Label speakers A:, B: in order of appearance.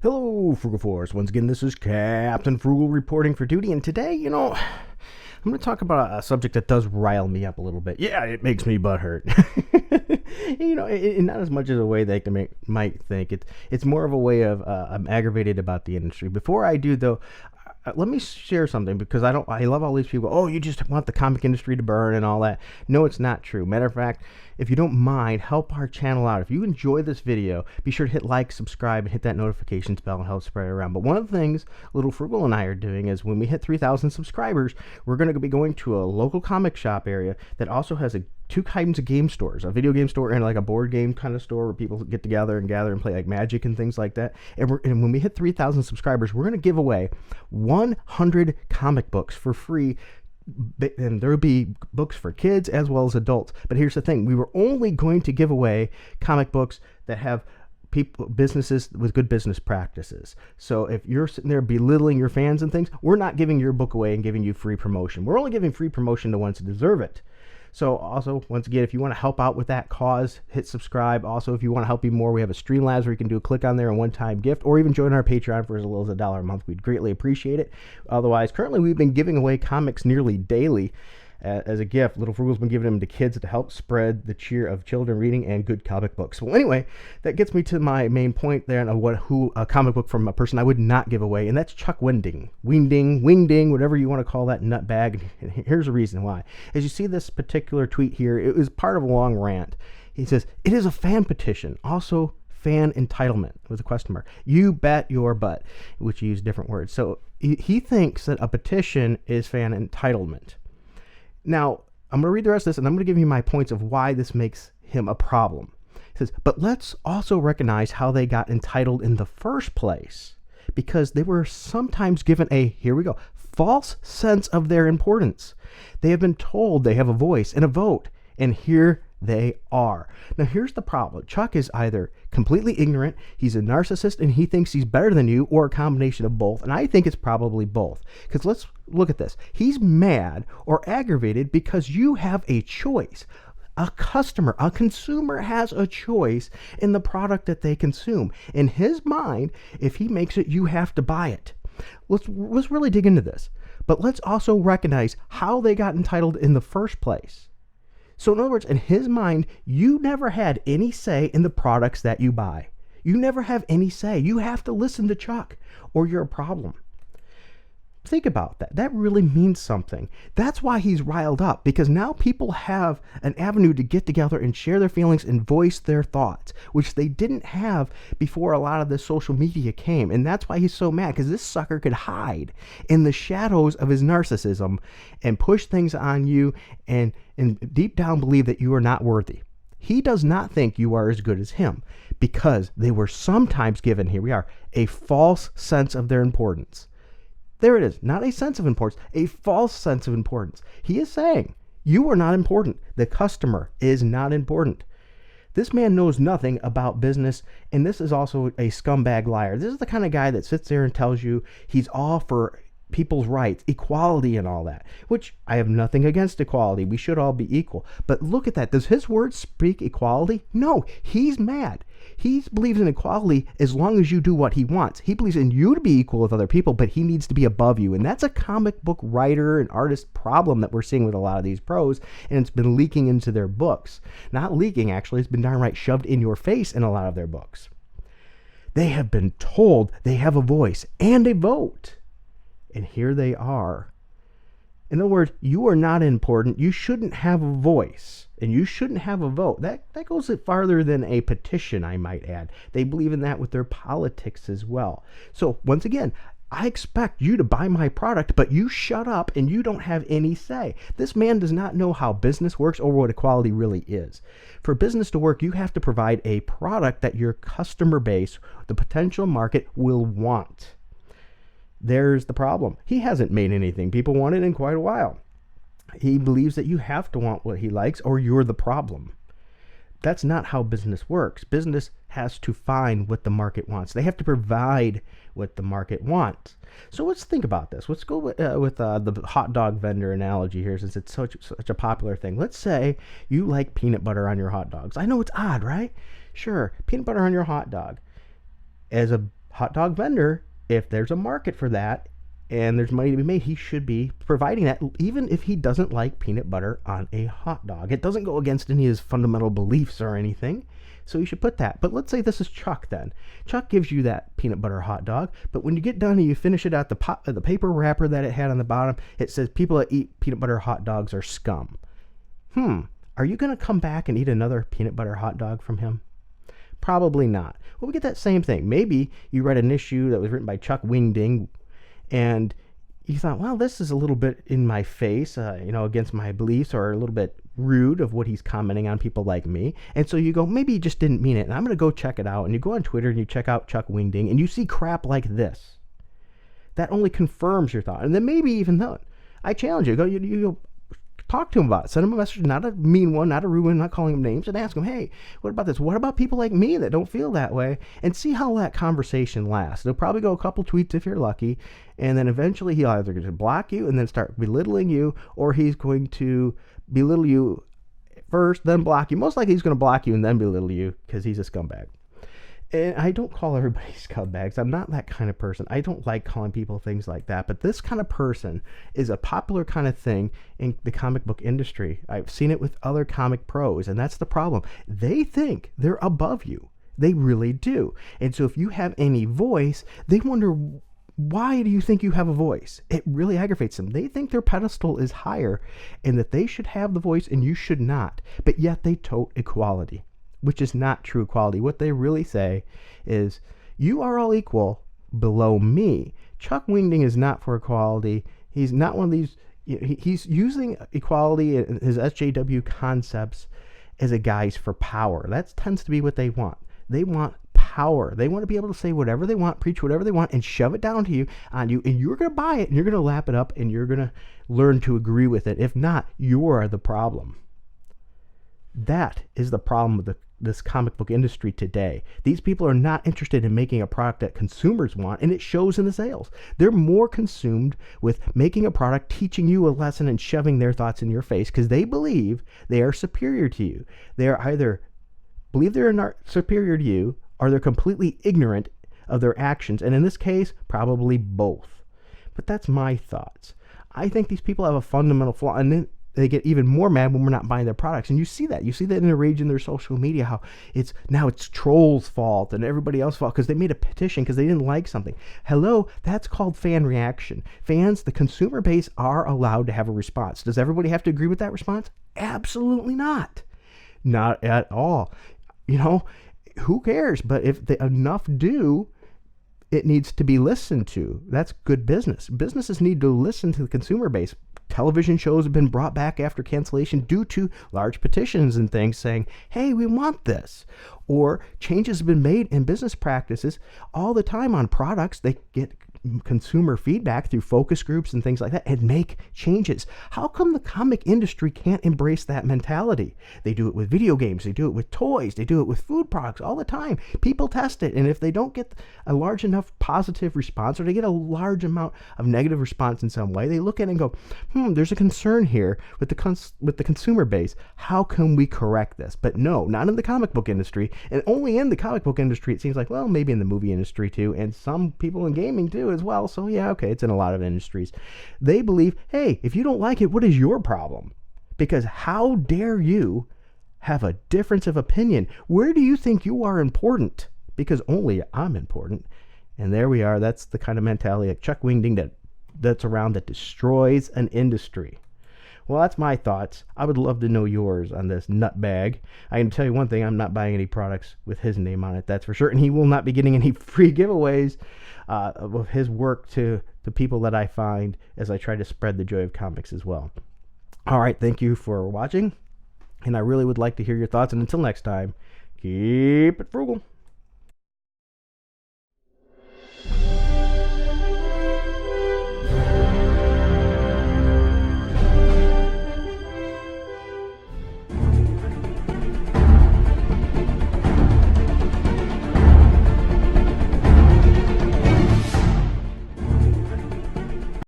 A: Hello, Frugal Force. Once again, this is Captain Frugal reporting for duty, and today, I'm going to talk about a subject that does rile me up a little bit. Yeah, it makes me butthurt. Not as much as a way they might think. It's more of a way of I'm aggravated about the industry. Before I do, though, let me share something because I love all these people. Oh, you just want the comic industry to burn and all that. No, it's not true. Matter of fact, if you don't mind, help our channel out. If you enjoy this video, be sure to hit like, subscribe, and hit that notifications bell and help spread it around. But one of the things Little Frugal and I are doing is when we hit 3,000 subscribers, we're going to be going to a local comic shop area that also has two kinds of game stores, a video game store and like a board game kind of store where people get together and gather and play like Magic and things like that. And when we hit 3,000 subscribers, we're going to give away 100 comic books for free. And there will be books for kids as well as adults. But here's the thing. We were only going to give away comic books that have businesses with good business practices. So if you're sitting there belittling your fans and things, we're not giving your book away and giving you free promotion. We're only giving free promotion to ones that deserve it. So also, once again, if you want to help out with that cause, hit subscribe. Also, if you want to help even more, we have a Streamlabs where you can do a click on there, a one-time gift, or even join our Patreon for as little as $1 a month. We'd greatly appreciate it. Otherwise, currently we've been giving away comics nearly daily as a gift. Little Frugal's been giving them to kids to help spread the cheer of children reading and good comic books. Well, anyway, that gets me to my main point there on who a comic book from a person I would not give away, and that's Chuck Wendig. Wingding, whatever you want to call that nutbag. And here's the reason why. As you see this particular tweet here, it was part of a long rant. He says, "It is a fan petition, also fan entitlement," with a question mark. You bet your butt, which he used different words. So he thinks that a petition is fan entitlement. Now, I'm going to read the rest of this, and I'm going to give you my points of why this makes him a problem. He says, "But let's also recognize how they got entitled in the first place, because they were sometimes given a," here we go, "false sense of their importance. They have been told they have a voice and a vote, and here they are." Now, here's the problem. Chuck is either completely ignorant, he's a narcissist, and he thinks he's better than you, or a combination of both. And I think it's probably both. Because let's look at this. He's mad or aggravated because you have a choice. A consumer has a choice in the product that they consume. In his mind, if he makes it, you have to buy it. Let's really dig into this. But let's also recognize how they got entitled in the first place. So in other words, in his mind, you never had any say in the products that you buy. You never have any say. You have to listen to Chuck or you're a problem. Think about that. That really means something. That's why he's riled up, because now people have an avenue to get together and share their feelings and voice their thoughts, which they didn't have before a lot of the social media came. And that's why he's so mad, because this sucker could hide in the shadows of his narcissism and push things on you and deep down believe that you are not worthy. He does not think you are as good as him, because they were sometimes given, here we are, a false sense of their importance. There it is. Not a sense of importance, a false sense of importance. He is saying, you are not important. The customer is not important. This man knows nothing about business, and this is also a scumbag liar. This is the kind of guy that sits there and tells you he's all for people's rights, equality and all that, which I have nothing against equality. We should all be equal. But look at that. Does his words speak equality? No, he's mad. He believes in equality as long as you do what he wants. He believes in you to be equal with other people, but he needs to be above you. And that's a comic book writer and artist problem that we're seeing with a lot of these pros, and it's been leaking into their books. Not leaking, actually. It's been downright shoved in your face in a lot of their books. They have been told they have a voice and a vote. And here they are. In other words, you are not important. You shouldn't have a voice. And you shouldn't have a vote. That goes farther than a petition, I might add. They believe in that with their politics as well. So, once again, I expect you to buy my product, but you shut up and you don't have any say. This man does not know how business works or what equality really is. For business to work, you have to provide a product that your customer base, the potential market, will want. There's the problem. He hasn't made anything people wanted in quite a while. He believes that you have to want what he likes or you're the problem. That's not how business works. Business has to find what the market wants. They have to provide what the market wants. So let's think about this. Let's go with the hot dog vendor analogy here, since it's such a popular thing. Let's say you like peanut butter on your hot dogs. I know it's odd, right? Sure, peanut butter on your hot dog. As a hot dog vendor, if there's a market for that and there's money to be made, he should be providing that, even if he doesn't like peanut butter on a hot dog. It doesn't go against any of his fundamental beliefs or anything, so you should put that. But let's say this is Chuck then. Chuck gives you that peanut butter hot dog, but when you get done and you finish it out, the paper wrapper that it had on the bottom, it says people that eat peanut butter hot dogs are scum. Are you going to come back and eat another peanut butter hot dog from him? Probably not. Well, we get that same thing. Maybe you read an issue that was written by Chuck Wendig, and you thought, well, this is a little bit in my face, against my beliefs, or a little bit rude of what he's commenting on people like me. And so you go, maybe he just didn't mean it, and I'm going to go check it out. And you go on Twitter and you check out Chuck Wendig, and you see crap like this. That only confirms your thought. And then maybe even though, I challenge you, you go talk to him about it. Send him a message, not a mean one, not a rude one, not calling him names, and ask him, hey, what about this? What about people like me that don't feel that way? And see how that conversation lasts. They'll probably go a couple tweets if you're lucky, and then eventually he'll either just block you and then start belittling you, or he's going to belittle you first, then block you. Most likely he's going to block you and then belittle you because he's a scumbag. And I don't call everybody scumbags. I'm not that kind of person. I don't like calling people things like that. But this kind of person is a popular kind of thing in the comic book industry. I've seen it with other comic pros, and that's the problem. They think they're above you. They really do. And so if you have any voice, they wonder, why do you think you have a voice? It really aggravates them. They think their pedestal is higher and that they should have the voice and you should not. But yet they tote equality, which is not true equality. What they really say is, you are all equal below me. Chuck Wendig is not for equality. He's not one of these, he's using equality and his SJW concepts as a guise for power. That tends to be what they want. They want power. They want to be able to say whatever they want, preach whatever they want, and shove it down to you, on you, and you're going to buy it, and you're going to lap it up, and you're going to learn to agree with it. If not, you are the problem. That is the problem with this comic book industry today. These people are not interested in making a product that consumers want, and it shows in the sales. They're more consumed with making a product, teaching you a lesson, and shoving their thoughts in your face because they believe they are superior to you. They are either believe they're not superior to you, or they're completely ignorant of their actions, and in this case, probably both. But that's my thoughts. I think these people have a fundamental flaw, and then they get even more mad when we're not buying their products. And you see that. You see that in the rage in their social media, how it's trolls' fault and everybody else's fault because they made a petition because they didn't like something. Hello, that's called fan reaction. Fans, the consumer base, are allowed to have a response. Does everybody have to agree with that response? Absolutely not. Not at all. Who cares? But if enough do, it needs to be listened to. That's good business. Businesses need to listen to the consumer base. Television shows have been brought back after cancellation due to large petitions and things saying, hey, we want this. Or changes have been made in business practices all the time on products. They get consumer feedback through focus groups and things like that and make changes. How come the comic industry can't embrace that mentality? They do it with video games, they do it with toys, they do it with food products all the time. People test it, and if they don't get a large enough positive response, or they get a large amount of negative response in some way, they look at it and go, there's a concern here with the consumer base. How can we correct this? But no, not in the comic book industry, and only in the comic book industry. It seems like, well, maybe in the movie industry too, and some people in gaming too as well. So yeah, okay, it's in a lot of industries. They believe, hey, if you don't like it, what is your problem? Because how dare you have a difference of opinion? Where do you think you are important? Because only I'm important. And there we are. That's the kind of mentality like Chuck Wendig that's around that destroys an industry. Well, that's my thoughts. I would love to know yours on this nutbag. I can tell you one thing, I'm not buying any products with his name on it, that's for sure. And he will not be getting any free giveaways of his work to the people that I find as I try to spread the joy of comics as well. All right, thank you for watching. And I really would like to hear your thoughts. And until next time, keep it frugal.